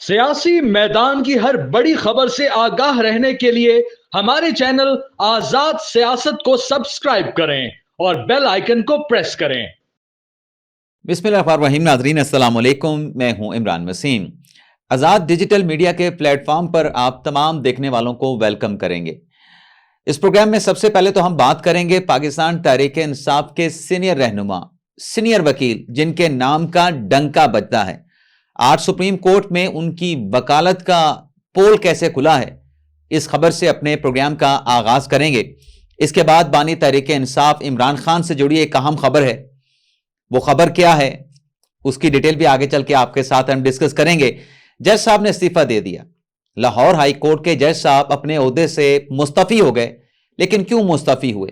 सियासी मैदान की हर बड़ी खबर से आगाह रहने के लिए हमारे चैनल आजाद सियासत को सब्सक्राइब करें और बेल आइकन को प्रेस करें। बिस्मिल्लाहिर्रहमानिर्रहीम। नाज़रीन अस्सलाम वालेकुम, मैं हूं इमरान वसीम। आज़ाद डिजिटल मीडिया के प्लेटफॉर्म पर आप तमाम देखने वालों को वेलकम करेंगे। इस प्रोग्राम में सबसे पहले तो हम बात करेंगे पाकिस्तान तहरीक इंसाफ के सीनियर रहनुमा, सीनियर वकील जिनके नाम का डंका बजता है। आज सुप्रीम कोर्ट में उनकी वकालत का पोल कैसे खुला है, इस खबर से अपने प्रोग्राम का आगाज करेंगे। इसके बाद बानी तहरीक इंसाफ इमरान खान से जुड़ी एक अहम खबर है। वो खबर क्या है, उसकी डिटेल भी आगे चल के आपके साथ हम डिस्कस करेंगे। जज साहब ने इस्तीफा दे दिया। लाहौर हाई कोर्ट के जज साहब अपने ओहदे से मुस्तफी हो गए, लेकिन क्यों मुस्तफी हुए,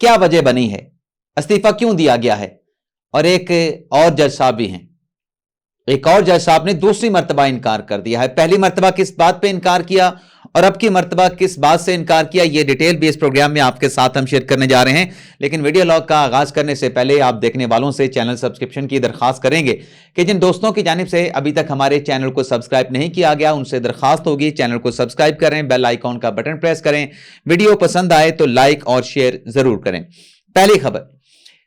क्या वजह बनी है, इस्तीफा क्यों दिया गया है। और एक और जज साहब भी हैं, एक और जज साहब ने दूसरी मर्तबा इनकार कर दिया है। पहली मर्तबा किस बात पे इनकार किया और अब की मर्तबा किस बात से इनकार किया, ये डिटेल भी इस प्रोग्राम में आपके साथ हम शेयर करने जा रहे हैं। लेकिन वीडियो लॉग का आगाज करने से पहले आप देखने वालों से चैनल सब्सक्रिप्शन की दरखास्त करेंगे कि जिन दोस्तों की जानिब से अभी तक हमारे चैनल को सब्सक्राइब नहीं किया गया, उनसे दरखास्त होगी चैनल को सब्सक्राइब करें, बेल आइकॉन का बटन प्रेस करें। वीडियो पसंद आए तो लाइक और शेयर जरूर करें। पहली खबर,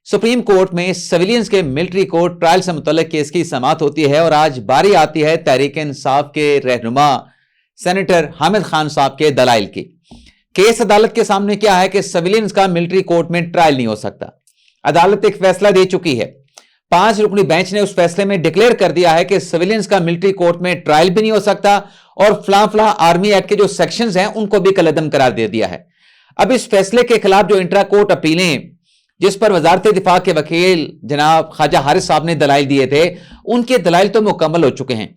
सुप्रीम कोर्ट में सिविलियंस के मिलिट्री कोर्ट ट्रायल से मुतल्लिक केस की समाअत होती है और आज बारी आती है तहरीक इंसाफ के रहनुमा सेनेटर हामिद खान साहब के दलाइल की। केस अदालत के सामने क्या है कि सिविलियंस का मिलिट्री कोर्ट में ट्रायल नहीं हो सकता। अदालत एक फैसला दे चुकी है। 5 रुकनी बेंच ने उस फैसले में डिक्लेयर कर दिया है कि सिविलियंस का मिलिट्री कोर्ट में ट्रायल भी नहीं हो सकता और फला आर्मी एक्ट के जो सेक्शंस हैं उनको भी कलअदम करार दे दिया है। अब इस फैसले के खिलाफ जो इंट्रा कोर्ट अपीलें, जिस पर वजारत दिफा के वकील जनाब ख्वाजा हारिस साहब ने दलाइल दिए थे, उनके दलाइल तो मुकम्मल हो चुके हैं।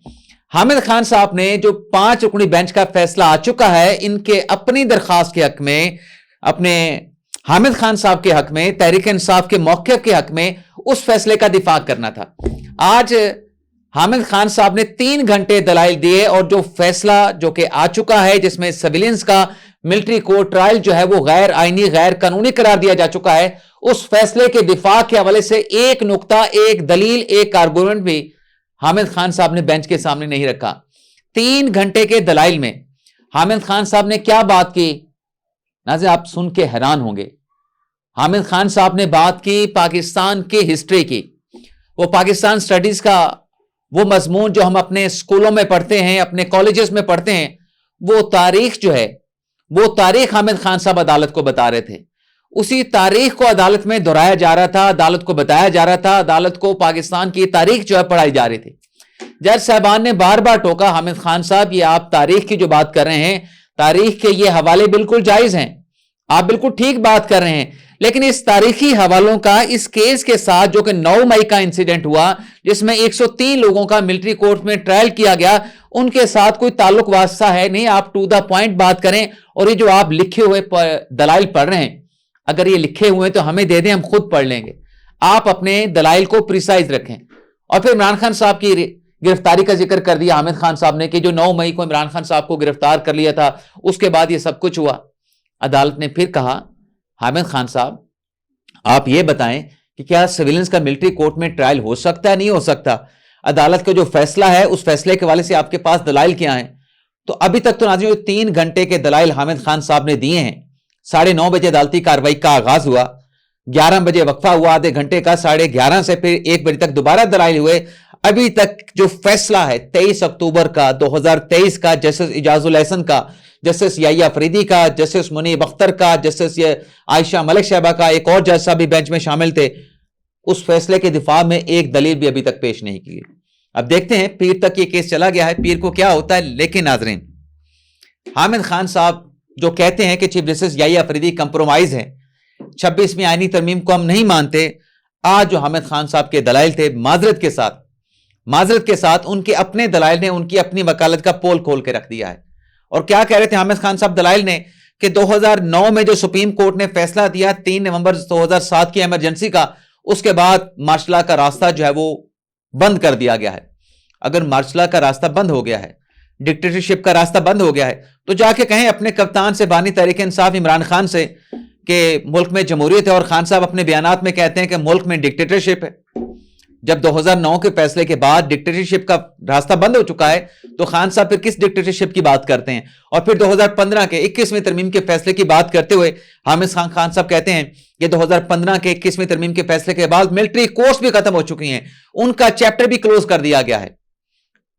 हामिद खान साहब ने जो 5 रुकनी बेंच का फैसला आ चुका है, इनके अपनी दरखास्त के हक में, अपने हामिद खान साहब के हक में, तहरीक इंसाफ के मौक़िफ़ के हक में उस फैसले का दिफा करना था। आज हामिद खान साहब ने 3 घंटे दलाइल दिए और जो फैसला जो कि आ चुका है, जिसमें सिविलियंस का मिलिट्री कोर्ट ट्रायल जो है वो गैर आईनी, गैर कानूनी करार दिया जा चुका है, उस फैसले के दिफा के हवाले से एक नुक्ता, एक दलील, एक आर्गुमेंट भी हामिद खान साहब ने बेंच के सामने नहीं रखा। 3 घंटे के दलाइल में हामिद खान साहब ने क्या बात की, नाज़रीन आप सुन के हैरान होंगे। हामिद खान साहब ने बात की पाकिस्तान की हिस्ट्री की, वो पाकिस्तान स्टडीज का वो मजमून जो हम अपने स्कूलों में पढ़ते हैं, अपने कॉलेजेस में पढ़ते हैं, वो तारीख जो है, वो तारीख हामिद खान साहब अदालत को बता रहे थे। उसी तारीख को अदालत में दोहराया जा रहा था, अदालत को बताया जा रहा था, अदालत को पाकिस्तान की तारीख जो है पढ़ाई जा रही थी। जज साहबान ने बार बार टोका, हामिद खान साहब ये आप तारीख की जो बात कर रहे हैं, तारीख के ये हवाले बिल्कुल जायज हैं, आप बिल्कुल ठीक बात कर रहे हैं, लेकिन इस तारीखी हवालों का इस केस के साथ जो कि 9 मई का इंसिडेंट हुआ, जिसमें 103 लोगों का मिलिट्री कोर्ट में ट्रायल किया गया, उनके साथ कोई ताल्लुक वास्ता है नहीं। आप टू द पॉइंट बात करें। और ये जो आप लिखे हुए दलाइल पढ़ रहे हैं, अगर ये लिखे हुए तो हमें दे दें, हम खुद पढ़ लेंगे। आप अपने दलाइल को प्रिसाइज रखें। और फिर इमरान खान साहब की गिरफ्तारी का जिक्र कर दिया हामिद खान साहब ने कि जो 9 मई को इमरान खान साहब को गिरफ्तार कर लिया था, उसके बाद ये सब कुछ हुआ। अदालत ने फिर कहा, हामिद खान साहब आप ये बताएं कि क्या सिविलियंस का मिलिट्री कोर्ट में ट्रायल हो सकता है, नहीं हो सकता। अदालत का जो फैसला है, उस फैसले के वाले से आपके पास दलाइल क्या हैं। तो अभी तक तो नाज़रीन 3 घंटे के दलाइल हामिद खान साहब ने दिए हैं। 9:30 बजे अदालती कार्रवाई का आगाज हुआ, 11 बजे वक्फा हुआ आधे घंटे का, 11:30 से फिर 1 बजे तक दोबारा दलाइल हुए। अभी तक जो फैसला है 23 अक्टूबर का 2023 का, जस्टिस इजाजुल एहसन का, जस्टिस याहिया अफरीदी का, जस्टिस मुनीब अख्तर का, जस्टिस आयशा मलिक साहबा का, एक और जज साहब भी बेंच में शामिल थे, उस फैसले के दिफा में एक दलील भी अभी तक पेश नहीं की। अब देखते हैं, पीर तक ये केस चला गया है, पीर को क्या होता है। लेकिन नाजरीन, हामिद खान साहब जो कहते हैं कि chief justice Yahya Afridi compromise है, 26वीं आईनी तरमीम को हम नहीं मानते, आज जो हामिद खान साहब के दलाइल थे, माजरत के साथ उनके अपने दलाइल ने उनकी अपनी वकालत का पोल खोल के रख दिया है। और क्या कह रहे थे हामिद खान साहब दलाइल ने कि 2009 में जो सुप्रीम कोर्ट ने फैसला दिया 3 नवंबर 2007 की इमरजेंसी का, उसके बाद मार्शल लॉ का रास्ता जो है वो बंद कर दिया गया है। अगर मार्शल लॉ का रास्ता बंद हो गया है, डिक्टेटरशिप का रास्ता बंद हो गया है, तो जाके कहें अपने कप्तान से, बानी तहरीक इंसाफ इमरान खान से, कि मुल्क में जमहूरियत है। और खान साहब अपने बयानात में कहते हैं कि मुल्क में डिक्टेटरशिप है। जब 2009 के फैसले के बाद डिक्टेटरशिप का रास्ता बंद हो चुका है, तो खान साहब फिर किस डिक्टेटरशिप की बात करते हैं? और फिर 2015 के 21वें तरमीम के फैसले की बात करते हुए हामिद खान साहब कहते हैं कि 2015 के 21वें तरमीम के फैसले के बाद मिलिट्री कोर्स भी खत्म हो चुकी हैं, उनका चैप्टर भी क्लोज कर दिया गया है।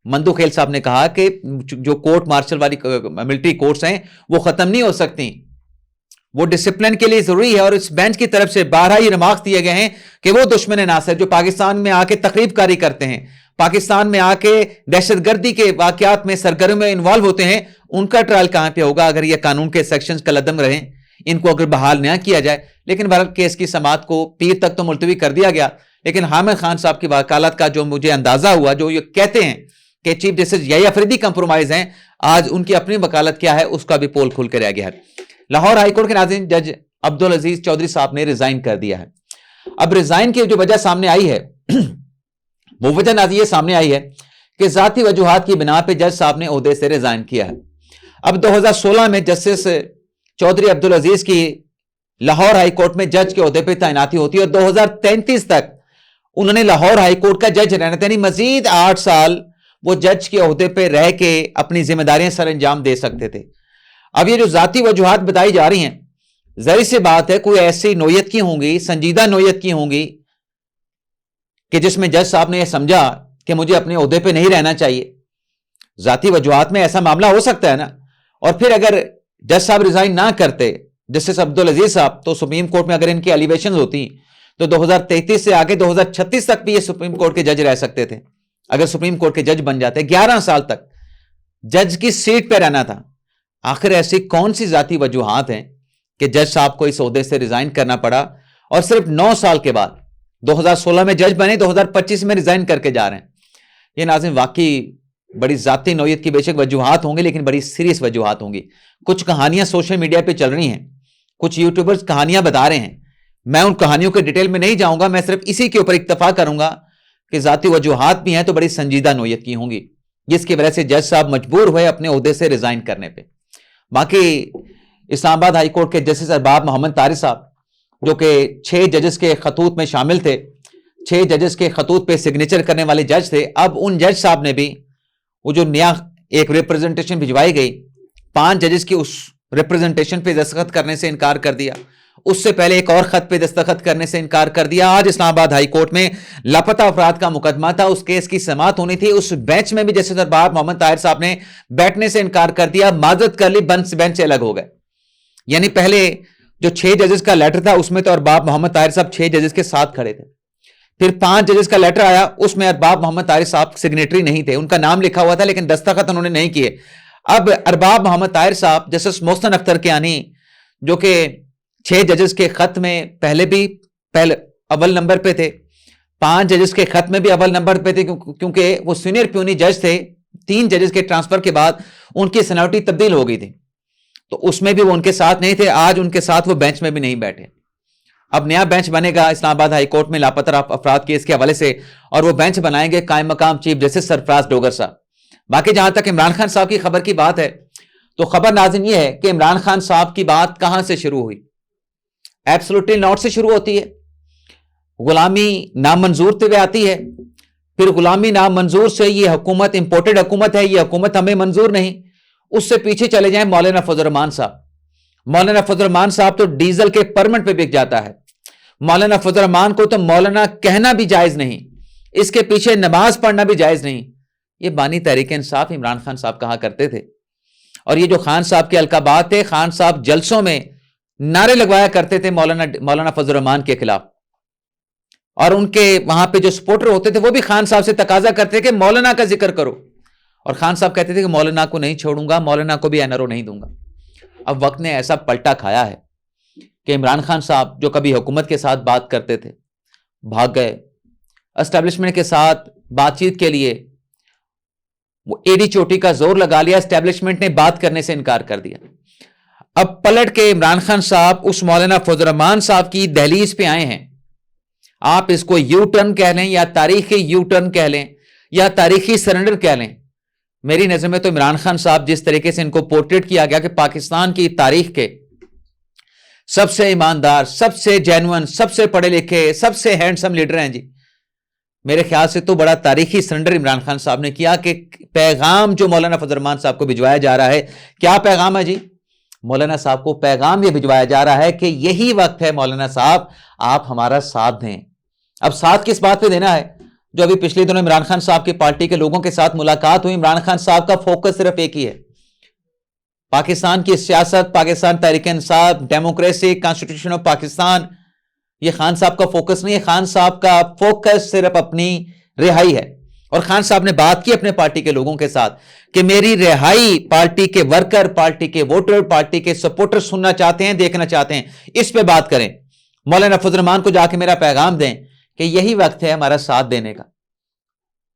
मंदू खेल साहब ने कहा कि जो कोर्ट मार्शल वाली मिलिट्री कोर्ट्स हैं वो खत्म नहीं हो सकती, वो डिसिप्लिन के लिए जरूरी है। और इस बेंच की तरफ से 12 ही रिमार्क्स दिए गए हैं कि वो दुश्मन नासिर जो पाकिस्तान में आके तकरीबकारी करते हैं, पाकिस्तान में आके दहशतगर्दी के वाकयात में सरगर्म में इन्वॉल्व होते हैं, उनका ट्रायल कहां पे होगा अगर ये कानून के सेक्शंस कलदम रहें, इनको अगर बहाल न किया जाए। लेकिन बहरहाल केस की समाअत को पीर तक तो मुलतवी कर दिया गया। लेकिन हामिद खान साहब की वकालत का जो मुझे अंदाजा हुआ, जो ये कहते हैं कि चीफ जस्टिस यही अफरीदी कंप्रोमाइज हैं, आज उनकी अपनी वकालत क्या है उसका भी पोल खुल के रह गया है। लाहौर हाईकोर्ट के नाज़रीन जज अब्दुल अजीज चौधरी साहब ने रिजाइन कर दिया है। अब रिजाइन की जो वजह सामने आई है वो वजह नाज़रीन ये सामने आई है कि जाती वजूहात की बिना पे जज साहब ने ओहदे से रिजाइन किया है। अब 2016 में जस्टिस चौधरी अब्दुल अजीज की लाहौर हाईकोर्ट में जज के ओहदे पर तैनाती होती है और 2033 तक उन्होंने लाहौर हाईकोर्ट का जज रहना था, यानी मजीद 8 साल वो जज के ओहदे पर रह के अपनी जिम्मेदारियां सर अंजाम दे सकते थे। अब ये जो जाती वजूहात बताई जा रही हैं, जाहिर सी बात है कोई ऐसी नोयत की होंगी, संजीदा नोयत की होंगी कि जिसमें जज साहब ने यह समझा कि मुझे अपने ओहदे पे नहीं रहना चाहिए। जाती वजूहात में ऐसा मामला हो सकता है ना। और फिर अगर जज साहब रिजाइन ना करते जस्टिस अब्दुल अजीज साहब, तो सुप्रीम कोर्ट में अगर इनकी एलिवेशन होती तो 2033 से आगे 2036 तक भी ये सुप्रीम कोर्ट के जज रह सकते थे। अगर सुप्रीम कोर्ट के जज बन जाते 11 साल तक जज की सीट पर रहना था। आखिर ऐसी कौन सी जाती वजूहात हैं कि जज साहब को इस ओहदे से रिजाइन करना पड़ा और सिर्फ 9 साल के बाद 2016 में जज बने, 2025 में रिजाइन करके जा रहे हैं। ये नाज़रीन वाकई बड़ी जाती नौयत की बेशक वजूहात होंगी, लेकिन बड़ी सीरियस वजूहात होंगी। कुछ कहानियां सोशल मीडिया पे चल रही हैं, कुछ यूट्यूबर्स कहानियां बता रहे हैं, मैं उन कहानियों के डिटेल में नहीं जाऊंगा, मैं सिर्फ इसी के ऊपर इक्तफा करूंगा कि जाती वजूहात भी हैं तो बड़ी संजीदा नौयत की होंगी, जिसकी वजह से जज साहब मजबूर हुए अपने ओहदे से रिजाइन करने पर। बाकी इस्लामाबाद हाई कोर्ट के जस्टिस अरबाब मोहम्मद तारिक साहब, जो कि 6 जजेस के खतूत में शामिल थे, 6 जजेस के खतूत पे सिग्नेचर करने वाले जज थे, अब उन जज साहब ने भी वो जो नया एक रिप्रेजेंटेशन भिजवाई गई, 5 जजेस की उस रिप्रेजेंटेशन पे दस्तखत करने से इनकार कर दिया। उससे पहले एक और खत पे दस्तखत करने से इनकार कर दिया। आज इस्लामाबाद हाई कोर्ट में लापता अफराद का मुकदमा था, उस केस की समाअत होनी थी, उस बेंच में भी जस्टिस अरबाब मोहम्मद ताहिर साहब ने बैठने से इनकार कर दिया, माजरत कर ली, बेंच से अलग हो गए। यानी पहले जो 6 जजेस का लेटर था उसमें तो अरबाब मोहम्मद ताहिर साहब 6 जजेस के साथ खड़े थे। फिर 5 जजेस का लेटर आया, उसमें अरबाब मोहम्मद ताहिर साहब सिग्नेटरी नहीं थे, उनका नाम लिखा हुआ था लेकिन दस्तखत उन्होंने नहीं किए। अब अरबाब मोहम्मद ताहिर साहब जस्टिस मोहसिन अख्तर कियानी, जो कि 6 जजेस के खत में पहले अव्वल नंबर पे थे, 5 जजेस के खत में भी अव्वल नंबर पे थे, क्योंकि वो सीनियर प्यूनी जज थे। 3 जजेस के ट्रांसफर के बाद उनकी सीनियरिटी तब्दील हो गई थी, तो उसमें भी वो उनके साथ नहीं थे। आज उनके साथ वो बेंच में भी नहीं बैठे। अब नया बेंच बनेगा इस्लामाबाद हाई कोर्ट में लापता अफराद केस के हवाले से, और वो बेंच बनाएंगे कायम मकाम चीफ जस्टिस सरफराज डोगर साहब। बाकी जहां तक इमरान खान साहब की खबर की बात है, तो खबर नाज़रीन ये है कि इमरान खान साहब की बात कहां से शुरू हुई? एब्सोल्युटली नॉट से शुरू होती है, गुलामी नामंजूर से आती है, फिर गुलामी नामंजूर से ये हुकूमत इंपोर्टेड हुकूमत है, ये हुकूमत हमें मंजूर नहीं। उससे पीछे चले जाएं मौलाना फजल रहमान साहब। मौलाना फजल रहमान साहब तो डीजल के परमिट पे बिक जाता है। मौलाना फजल रहमान को तो मौलाना कहना भी जायज नहीं, इसके पीछे नमाज पढ़ना भी जायज नहीं। ये बानी तहरीक इंसाफ इमरान खान साहब कहा करते थे। और ये जो खान साहब के अलकाबात थे, खान साहब जलसों में नारे लगवाया करते थे मौलाना फजल रहमान के खिलाफ, और उनके वहां पे जो सपोर्टर होते थे वो भी खान साहब से तकाजा करते कि मौलाना का जिक्र करो, और खान साहब कहते थे कि मौलाना को नहीं छोड़ूंगा, मौलाना को भी एनआरओ नहीं दूंगा। अब वक्त ने ऐसा पलटा खाया है कि इमरान खान साहब जो कभी हुकूमत के साथ बात करते थे, भाग गए। एस्टेब्लिशमेंट के साथ बातचीत के लिए वो एडी चोटी का जोर लगा लिया, एस्टेब्लिशमेंट ने बात करने से इनकार कर दिया। अब पलट के इमरान खान साहब उस मौलाना फजल रहमान साहब की दहलीज पे आए हैं। आप इसको यू टर्न कह लें या तारीखी यू टर्न कह लें या तारीखी सरेंडर कह लें, मेरी नजर में तो इमरान खान साहब जिस तरीके से इनको पोर्ट्रेट किया गया कि पाकिस्तान की तारीख के सबसे ईमानदार, सबसे जेन्युइन, सबसे पढ़े लिखे, सबसे हैंडसम लीडर हैं जी, میرے خیال سے تو بڑا تاریخی سرنڈر عمران خان صاحب نے کیا کہ پیغام جو مولانا فضل الرحمان صاحب کو بھجوایا جا رہا ہے، کیا پیغام ہے جی؟ مولانا صاحب کو پیغام یہ بھجوایا جا رہا ہے کہ یہی وقت ہے مولانا صاحب، آپ ہمارا ساتھ دیں۔ اب ساتھ کس بات پہ دینا ہے؟ جو ابھی پچھلے دنوں عمران خان صاحب کی پارٹی کے لوگوں کے ساتھ ملاقات ہوئی، عمران خان صاحب کا فوکس صرف ایک ہی ہے، پاکستان کی سیاست، Pakistan Tehreek Insaf, democracy, constitution of Pakistan, یہ خان صاحب کا فوکس نہیں ہے۔ خان صاحب کا فوکس صرف اپنی رہائی ہے، اور خان صاحب نے بات کی اپنے پارٹی کے لوگوں کے ساتھ کہ میری رہائی پارٹی کے ورکر، پارٹی کے ووٹر، پارٹی کے سپورٹر سننا چاہتے ہیں، دیکھنا چاہتے ہیں، اس پہ بات کریں۔ مولانا فضل الرحمان کو جا کے میرا پیغام دیں کہ یہی وقت ہے ہمارا ساتھ دینے کا۔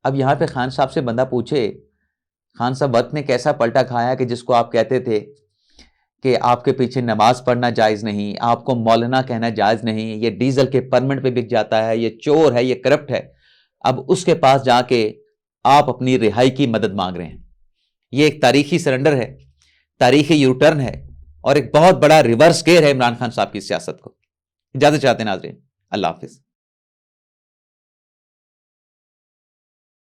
اب یہاں پہ خان صاحب سے بندہ پوچھے، خان صاحب وقت نے کیسا پلٹا کھایا کہ جس کو آپ کہتے تھے کہ آپ کے پیچھے نماز پڑھنا جائز نہیں، آپ کو مولانا کہنا جائز نہیں، یہ ڈیزل کے پرمٹ پہ بک جاتا ہے، یہ چور ہے، یہ کرپٹ ہے، اب اس کے پاس جا کے آپ اپنی رہائی کی مدد مانگ رہے ہیں۔ یہ ایک تاریخی سرنڈر ہے، تاریخی یوٹرن ہے، اور ایک بہت بڑا ریورس گیئر ہے عمران خان صاحب کی سیاست کو۔ اجازت چاہتے ہیں ناظرین، اللہ حافظ۔